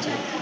চাই।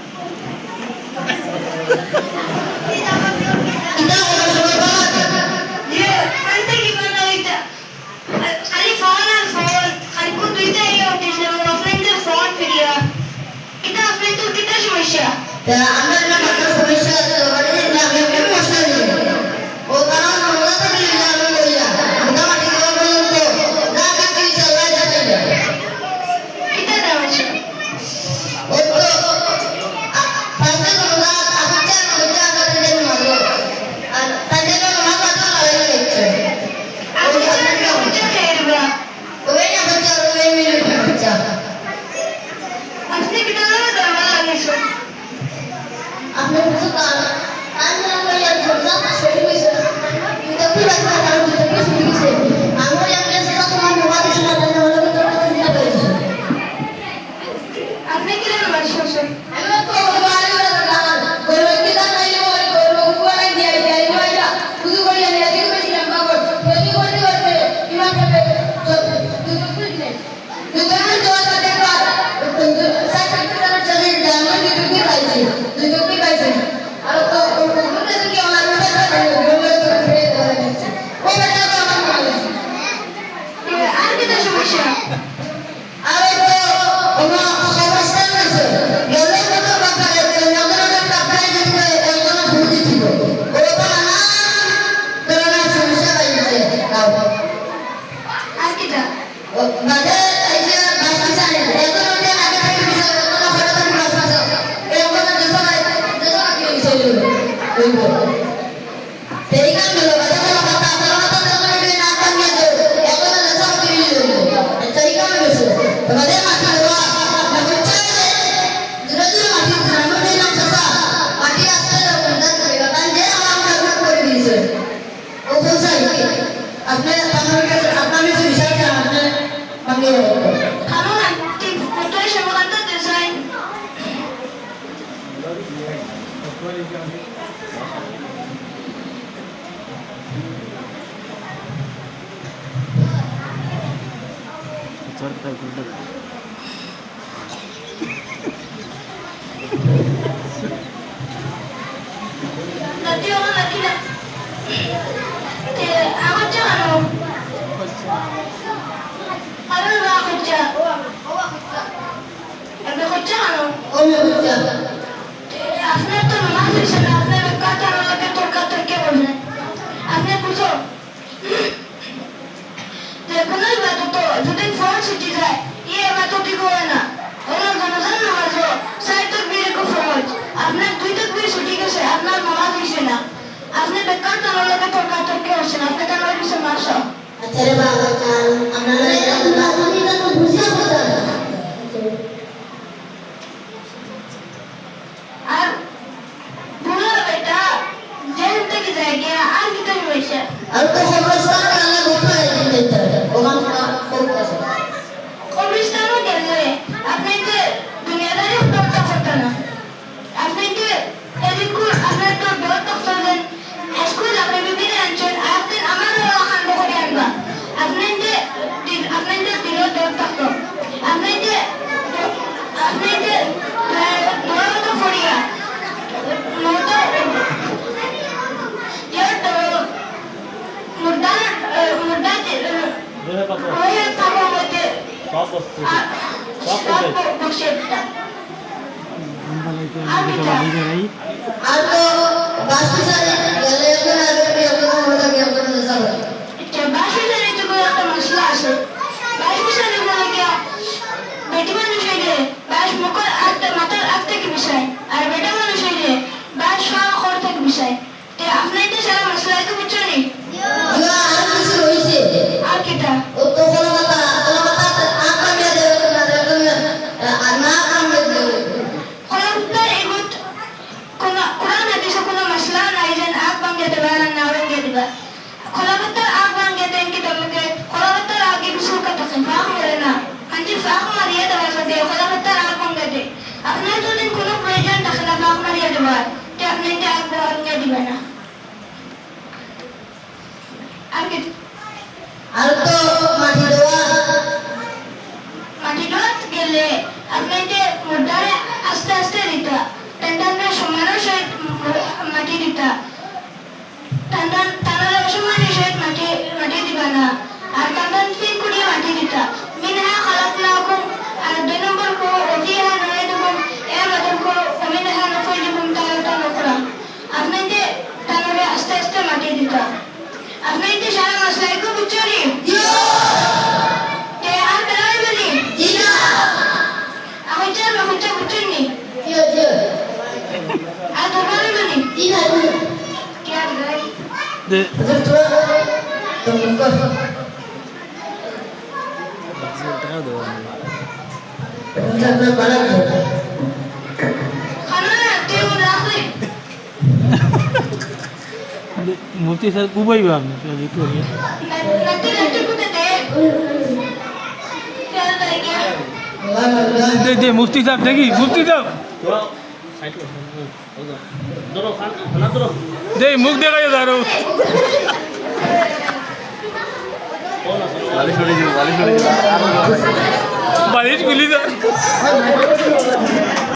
Mati doat gele, apne te mudare aste aste তান্ডানরা সম্মানের সহিত মাটি দিতা তান্ডানরা অসম্মানের সহিত মাটি দিবা না আর তান্ডান তিন কুড়িয়ে মাটি দিতা মিনহা খালাকনাকুম আর 2 নম্বর কো ওফিহা নুইদুকুম এর মতন কো ওমিনহা নুখরিজুকুম তারাতান উখরা আপনি যে তান্ডারে আস্তে আস্তে মাটি দিতা আপনি যে সারা মাসলাই কো বুঝছনি তে আর বেলায় বলি জিনা আমি চার বাহুটা বুঝছনি আর দরবারে বলি জিনা কে আর গাই de mufti sahib ubay ba amne to itu ya de mufti sahib dekhi mufti sahib de mukh dekha ye daro